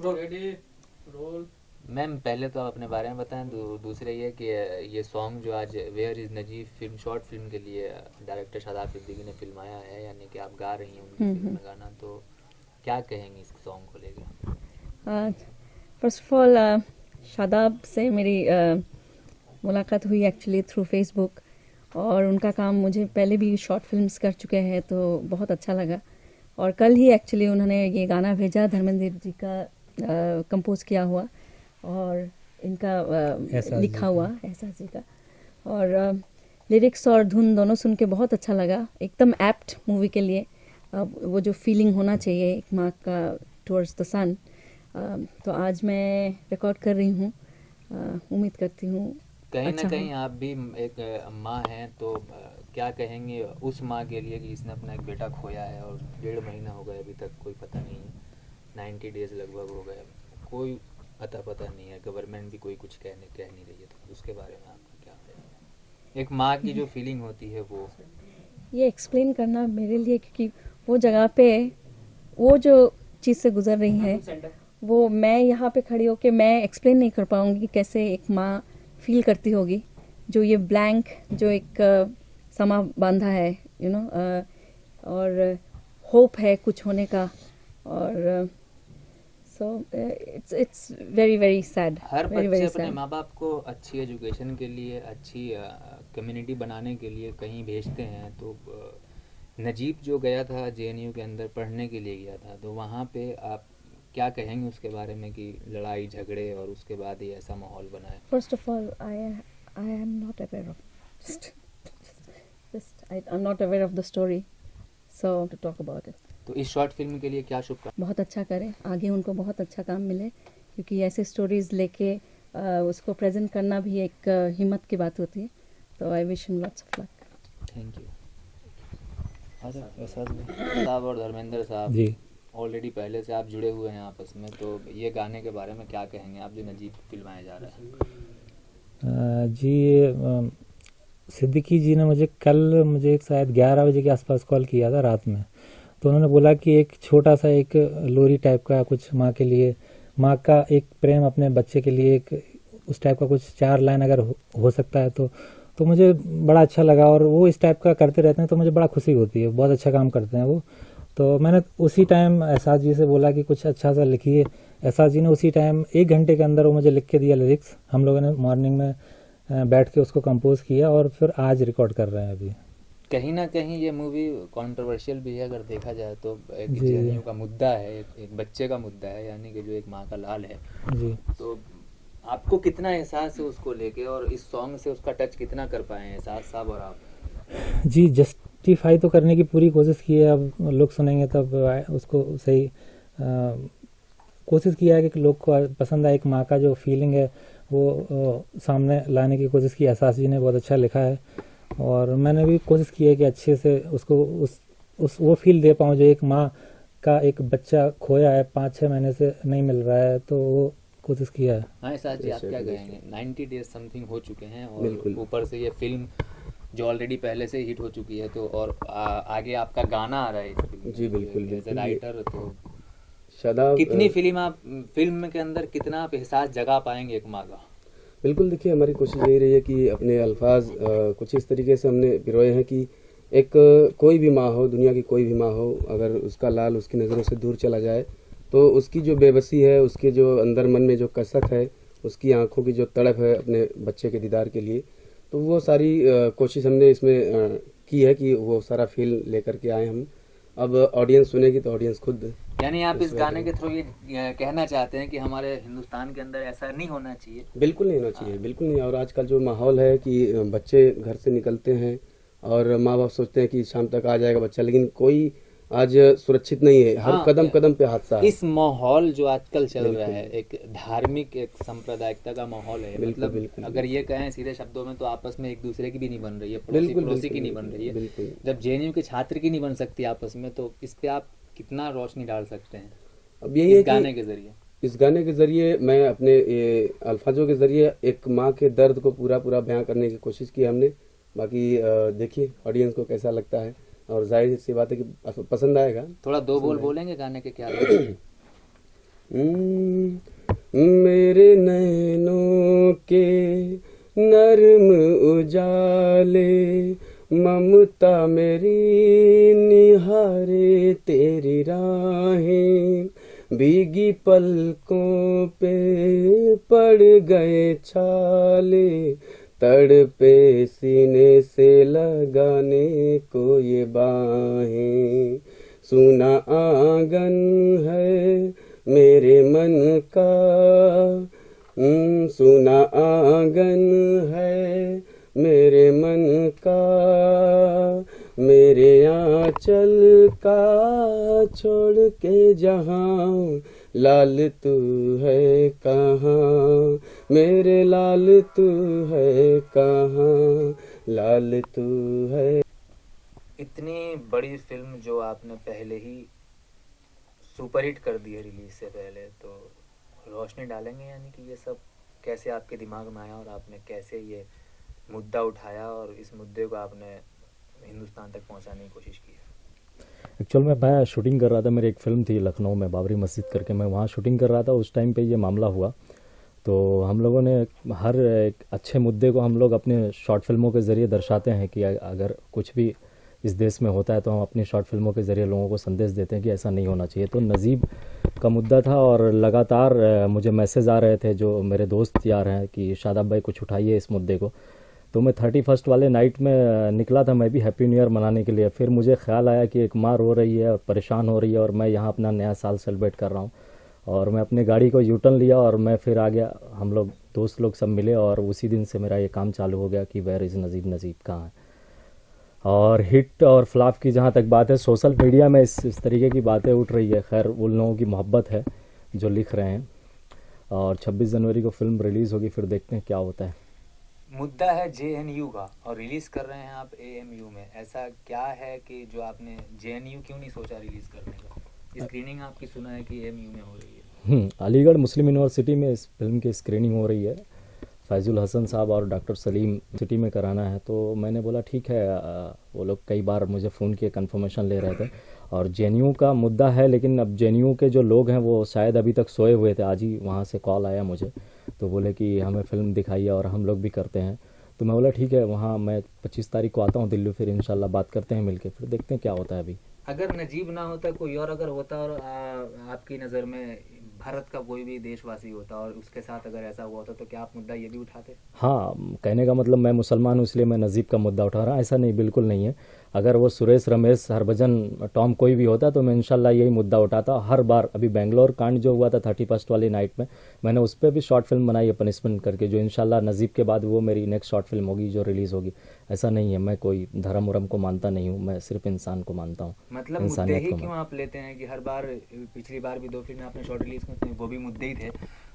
Ready roll. Ma'am पहले तो आप अपने बारे में बताएं, दूसरे ये कि ये सॉन्ग जो आज where is Najeeb film short film के लिए डायरेक्टर शादाब सिद्दीकी ने फिल्माया है, यानी कि आप गा रही हैं उनकी फिल्म में गाना, तो क्या कहेंगी इस सॉन्ग को लेकर? फर्स्ट ऑफ ऑल शादाब से मेरी मुलाकात हुई एक्चुअली थ्रू फेसबुक, और उनका काम मुझे पहले भी शॉर्ट फिल्म्स कर चुके हैं तो बहुत अच्छा लगा। और कल ही एक्चुअली उन्होंने ये गाना भेजा, धर्मेंद्र जी का कंपोज किया हुआ और इनका लिखा हुआ एहसास जी का, और लिरिक्स और धुन दोनों सुन के बहुत अच्छा लगा, एकदम एप्ट मूवी के लिए। वो जो फीलिंग होना चाहिए एक माँ का टुवर्ड्स द सन, तो आज मैं रिकॉर्ड कर रही हूँ। उम्मीद करती हूँ कहीं अच्छा ना कहीं आप भी एक माँ हैं, तो क्या कहेंगे उस माँ के लिए कि इसने अपना एक बेटा खोया है और 1.5 महीना हो गया, अभी तक कोई पता नहीं है, 90 डेज लगभग हो गए, कोई अता पता नहीं है, गवर्नमेंट भी कोई कुछ कह नहीं रही है, तो उसके बारे में आपका क्या है? एक माँ की जो फीलिंग होती है वो ये एक्सप्लेन करना मेरे लिए, क्योंकि वो जगह पे वो जो चीज़ से गुजर रही है वो मैं यहाँ पे खड़ी होके मैं एक्सप्लेन नहीं कर पाऊँगी कि कैसे एक माँ फील करती होगी, जो ये ब्लैंक जो एक समा बांधा है और होप है कुछ होने का, और so it's very very sad. हर बच्चे अपने माँ बाप को अच्छी एजुकेशन के लिए, अच्छी कम्युनिटी बनाने के लिए कहीं भेजते हैं, तो नजीब जो गया था जेएनयू के अंदर पढ़ने के लिए गया था, तो वहाँ पे आप क्या कहेंगे उसके बारे में कि लड़ाई झगड़े और उसके बाद ही ऐसा माहौल बना है? First of all I am not aware of I am not aware of the story, so to talk about it. तो इस शॉर्ट फिल्म के लिए क्या शुभकामनाएं? बहुत अच्छा करें, आगे उनको बहुत अच्छा काम मिले, क्योंकि ऐसे स्टोरीज लेके उसको प्रेजेंट करना भी एक हिम्मत की बात होती है, तो I wish him lots of luck. Thank you. साहब और धर्मेंद्र साहब जी, ऑलरेडी पहले से आप जुड़े हुए हैं आपस में, तो ये गाने के बारे में क्या कहेंगे आप जो नजीब फिल्माया जा रहा है? जी सिद्दीकी जी ने मुझे एक शायद 11 बजे के आसपास कॉल किया था रात में, तो उन्होंने बोला कि एक छोटा सा एक लोरी टाइप का कुछ माँ के लिए, माँ का एक प्रेम अपने बच्चे के लिए, एक उस टाइप का कुछ 4 लाइन अगर हो सकता है तो मुझे बड़ा अच्छा लगा, और वो इस टाइप का करते रहते हैं तो मुझे बड़ा खुशी होती है, बहुत अच्छा काम करते हैं वो। तो मैंने उसी टाइम एहसास जी से बोला कि कुछ अच्छा सा लिखिए। एहसास जी ने उसी टाइम 1 घंटे के अंदर वो मुझे लिख के दिया लिरिक्स, हम लोगों ने मॉर्निंग में बैठ के उसको कंपोज किया और फिर आज रिकॉर्ड कर रहे हैं अभी। कहीं ना कहीं ये मूवी कंट्रोवर्शियल भी है अगर देखा जाए तो, एक जेएनयू का मुद्दा है, एक बच्चे का मुद्दा है, यानी कि जो एक माँ का लाल है जी, तो आपको कितना एहसास है उसको लेके, और इस सॉन्ग से उसका टच कितना कर पाए हैं एहसास साहब और आप? जी जस्टिफाई तो करने की पूरी कोशिश की है, अब लोग सुनेंगे तब उसको सही कोशिश किया है कि लोग को पसंद आए, एक माँ का जो फीलिंग है वो सामने लाने की कोशिश की। एहसास जी ने बहुत अच्छा लिखा है और मैंने भी कोशिश की है कि अच्छे से उसको उस वो फील दे पाऊँ जो एक माँ का एक बच्चा खोया है, 5-6 महीने से नहीं मिल रहा है, तो वो कोशिश किया है। हाँ एहसास जी, आप क्या कहेंगे? 90 डेज समथिंग हो चुके हैं और ऊपर से ये फिल्म जो ऑलरेडी पहले से हिट हो चुकी है, तो और आगे आपका गाना आ रहा है इस फिल्म जी बिल्कुल एज ए राइटर, तो शादाब कितनी फिल्म के अंदर कितना आप एहसास जगा पाएंगे एक माँ का? बिल्कुल, देखिए हमारी कोशिश यही रही है कि अपने अल्फाज कुछ इस तरीके से हमने पिरोए हैं कि एक कोई भी माँ हो, दुनिया की कोई भी माँ हो, अगर उसका लाल उसकी नज़रों से दूर चला जाए तो उसकी जो बेबसी है, उसके जो अंदर मन में जो कसक है, उसकी आंखों की जो तड़प है अपने बच्चे के दीदार के लिए, तो वो सारी कोशिश हमने इसमें की है कि वो सारा फील लेकर के आए हम। अब ऑडियंस सुनेगी तो ऑडियंस खुद, यानी आप इस गाने के थ्रू ये कहना चाहते हैं कि हमारे हिंदुस्तान के अंदर ऐसा नहीं होना चाहिए? बिल्कुल नहीं होना चाहिए, बिल्कुल नहीं। और आजकल जो माहौल है कि बच्चे घर से निकलते हैं और माँ बाप सोचते हैं कि शाम तक आ जाएगा बच्चा, लेकिन कोई आज सुरक्षित नहीं है, हर कदम कदम पे हादसा है। इस माहौल जो आजकल चल रहा है, एक धार्मिक एक सांप्रदायिकता का माहौल है, मतलब अगर ये कहें सीधे शब्दों में तो आपस में एक दूसरे की भी नहीं बन रही है, पड़ोसी की नहीं बन रही है। जब जेएनयू के छात्र की नहीं बन सकती आपस में, तो इस पे आप कितना रोशनी डाल सकते हैं? अब यही है गाने के जरिए, इस गाने के जरिए मैं अपने अल्फाजों के जरिए एक माँ के दर्द को पूरा बयां करने की कोशिश की हमने। बाकी देखिए ऑडियंस को कैसा लगता है, और जाहिर सी बात है कि पसंद आएगा। थोड़ा 2 बोल बोलेंगे गाने के क्या? मेरे नैनों के नर्म उजाले, ममता मेरी निहारे तेरी राहें, भीगी पलकों पे पड़ गए छाले, तड़पे सीने से लगाने को ये बाहें, सुना आंगन है मेरे मन का, सुना आंगन है मेरे मन का, मेरे आंचल का छोड़ के जहां, लाल तू है कहाँ, मेरे लाल तू है कहाँ, लाल तू है। इतनी बड़ी फिल्म जो आपने पहले ही सुपरहिट कर दी है रिलीज से पहले, तो रोशनी डालेंगे यानी कि ये सब कैसे आपके दिमाग में आया और आपने कैसे ये मुद्दा उठाया और इस मुद्दे को आपने हिंदुस्तान तक पहुंचाने की कोशिश की है? एक्चुअल में मैं शूटिंग कर रहा था, मेरी एक फ़िल्म थी लखनऊ में बाबरी मस्जिद करके, मैं वहाँ शूटिंग कर रहा था। उस टाइम पे ये मामला हुआ, तो हम लोगों ने हर एक अच्छे मुद्दे को हम लोग अपने शॉर्ट फिल्मों के ज़रिए दर्शाते हैं कि अगर कुछ भी इस देश में होता है तो हम अपनी शॉर्ट फिल्मों के ज़रिए लोगों को संदेश देते हैं कि ऐसा नहीं होना चाहिए। तो नजीब का मुद्दा था और लगातार मुझे मैसेज आ रहे थे जो मेरे दोस्त यार हैं कि शादाब भाई कुछ उठाइए इस मुद्दे को। तो मैं 31 वाले नाइट में निकला था मैं भी हैप्पी न्यू ईयर मनाने के लिए। फिर मुझे ख्याल आया कि एक माँ रो रही है और परेशान हो रही है और मैं यहाँ अपना नया साल सेलिब्रेट कर रहा हूँ, और मैं अपनी गाड़ी को यूटर्न लिया और मैं फिर आ गया। हम लोग दोस्त लोग सब मिले और उसी दिन से मेरा ये काम चालू हो गया कि वेयर इज़ नजीब, नजीब कहाँ है। और हिट और फ्लॉप की जहाँ तक बात है, सोशल मीडिया में इस तरीके की बातें उठ रही है। खैर उन लोगों की मोहब्बत है जो लिख रहे हैं, और 26 जनवरी को फिल्म रिलीज़ होगी, फिर देखते हैं क्या होता है। मुद्दा है JNU का और रिलीज़ कर रहे हैं आप AMU में, ऐसा क्या है कि जो आपने JNU क्यों नहीं सोचा रिलीज़ करने का? स्क्रीनिंग आपकी सुना है कि AMU में हो रही है। अलीगढ़ मुस्लिम यूनिवर्सिटी में इस फिल्म की स्क्रीनिंग हो रही है। फैजुल हसन साहब और डॉक्टर सलीम सिटी में कराना है, तो मैंने बोला ठीक है। वो लोग कई बार मुझे फ़ोन किए, कंफर्मेशन ले रहे थे। और JNU का मुद्दा है, लेकिन अब JNU के जो लोग हैं वो शायद अभी तक सोए हुए थे। आज ही वहाँ से कॉल आया मुझे, तो बोले कि हमें फ़िल्म दिखाइए और हम लोग भी करते हैं। तो मैं बोला ठीक है, वहाँ मैं 25 तारीख को आता हूँ दिल्ली, फिर इंशाल्लाह बात करते हैं मिलके, फिर देखते हैं क्या होता है। अभी अगर नजीब ना होता, कोई और अगर होता और आपकी नज़र में भारत का कोई भी देशवासी होता और उसके साथ अगर ऐसा हुआ होता, तो क्या आप मुद्दा ये भी उठाते? हाँ, कहने का मतलब मैं मुसलमान हूँ इसलिए मैं नजीब का मुद्दा उठा रहा हूँ, ऐसा नहीं, बिल्कुल नहीं है। अगर वो सुरेश, रमेश, हरभजन, टॉम कोई भी होता तो मैं इंशाल्लाह यही मुद्दा उठाता हर बार। अभी बेंगलोर कांड जो हुआ था 31 वाली नाइट में, मैंने उस पर भी शॉर्ट फिल्म बनाई है पनिशमेंट करके, जो इंशाल्लाह नजीब के बाद वो मेरी नेक्स्ट शॉर्ट फिल्म होगी जो रिलीज़ होगी। ऐसा नहीं है, मैं कोई धर्म उरम को मानता नहीं हूँ, मैं सिर्फ इंसान को मानता हूँ। मतलब मुद्दे ही क्यों आप लेते हैं कि हर बार, पिछली बार भी 2 फिल्में आपने शॉर्ट रिलीज में वो भी मुद्दे ही थे,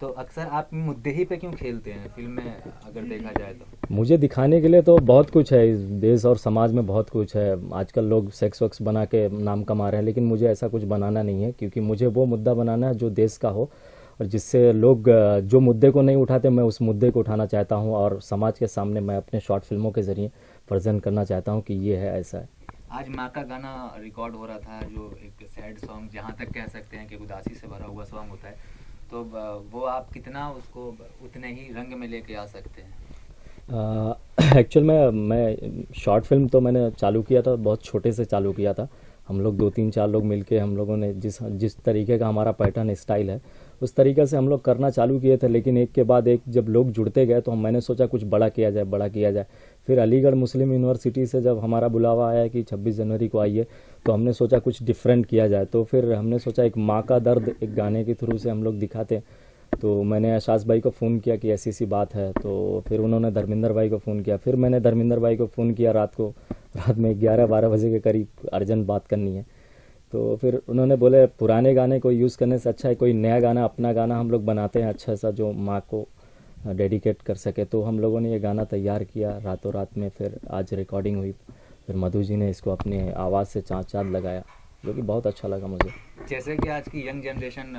तो अक्सर आप मुद्दे ही पे क्यों खेलते हैं फिल्म में अगर देखा जाए तो? मुझे दिखाने के लिए तो बहुत कुछ है, इस देश और समाज में बहुत कुछ है। आजकल लोग सेक्स वक्स बना के नाम कमा रहे हैं, लेकिन मुझे ऐसा कुछ बनाना नहीं है, क्योंकि मुझे वो मुद्दा बनाना है जो देश का हो और जिससे लोग जो मुद्दे को नहीं उठाते, मैं उस मुद्दे को उठाना चाहता हूँ और समाज के सामने मैं अपने शॉर्ट फिल्मों के ज़रिए प्रेजेंट करना चाहता हूँ कि ये है, ऐसा है। आज माँ का गाना रिकॉर्ड हो रहा था, जो एक सैड सॉन्ग, जहाँ तक कह सकते हैं कि उदासी से भरा हुआ सॉन्ग होता है, तो वो आप कितना उसको उतने ही रंग में लेके आ सकते हैं? एक्चुअल में मैं शॉर्ट फिल्म तो मैंने चालू किया था, बहुत छोटे से चालू किया था। हम लोग 2-3-4 लोग मिलके हम लोगों ने जिस तरीके का हमारा पैटर्न स्टाइल है उस तरीके से हम लोग करना चालू किए थे, लेकिन एक के बाद एक जब लोग जुड़ते गए तो मैंने सोचा कुछ बड़ा किया जाए, बड़ा किया जाए। फिर अलीगढ़ मुस्लिम यूनिवर्सिटी से जब हमारा बुलावा आया कि 26 जनवरी को आइए, तो हमने सोचा कुछ डिफरेंट किया जाए। तो फिर हमने सोचा एक माँ का दर्द एक गाने के थ्रू से हम लोग दिखाते। तो मैंने आशास भाई को फ़ोन किया कि ऐसी सी बात है, तो फिर उन्होंने धर्मेंद्र भाई को फ़ोन किया, फिर मैंने धर्मेंद्र भाई को फ़ोन किया रात में 11-12 बजे के करीब, अर्जेंट बात करनी है। तो फिर उन्होंने बोले पुराने गाने को यूज़ करने से अच्छा है कोई नया गाना, अपना गाना हम लोग बनाते हैं अच्छा सा जो माँ को डेडिकेट कर सके। तो हम लोगों ने ये गाना तैयार किया रातों रात में, फिर आज रिकॉर्डिंग हुई, फिर मधु जी ने इसको अपने आवाज़ से चाँद लगाया, जो कि बहुत अच्छा लगा मुझे। जैसे कि आज की यंग जनरेशन,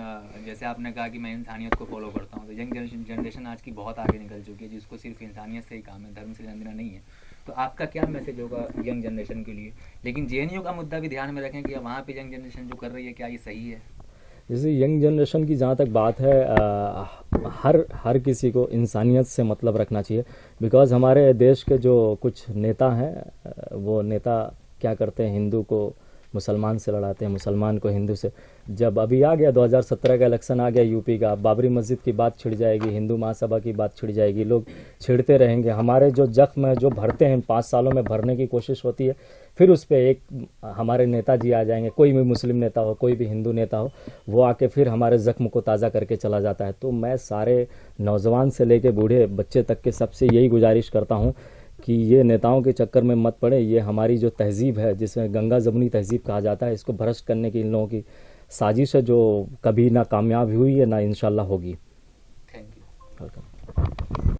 जैसे आपने कहा कि मैं इंसानियत को फॉलो करता हूँ, तो यंग जनरेशन आज की बहुत आगे निकल चुकी है, जिसको सिर्फ इंसानियत से ही काम है, धर्म से लेना देना नहीं है। तो आपका क्या मैसेज होगा यंग जनरेशन के लिए? लेकिन JNU का मुद्दा भी ध्यान में रखें कि वहाँ पे यंग जनरेशन जो कर रही है क्या ये सही है? जैसे यंग जनरेशन की जहाँ तक बात है, हर किसी को इंसानियत से मतलब रखना चाहिए। बिकॉज़ हमारे देश के जो कुछ नेता हैं, वो नेता क्या करते हैं, हिंदू को मुसलमान से लड़ाते हैं, मुसलमान को हिंदू से। जब अभी आ गया 2017 का इलेक्शन आ गया यूपी का, बाबरी मस्जिद की बात छिड़ जाएगी, हिंदू महासभा की बात छिड़ जाएगी, लोग छिड़ते रहेंगे। हमारे जो जख्म है जो भरते हैं 5 सालों में भरने की कोशिश होती है, फिर उस पर एक हमारे नेताजी आ जाएंगे, कोई भी मुस्लिम नेता हो, कोई भी हिंदू नेता हो, वो आके फिर हमारे जख्म को ताज़ा करके चला जाता है। तो मैं सारे नौजवान से लेके बूढ़े बच्चे तक के सबसे यही गुजारिश करता हूँ कि ये नेताओं के चक्कर में मत पड़े। ये हमारी जो तहज़ीब है, जिसमें गंगा जमुनी तहज़ीब कहा जाता है, इसको भ्रष्ट करने की इन लोगों की साजिश है, जो कभी ना कामयाब हुई है ना इंशाल्लाह होगी। Thank you. वेलकम।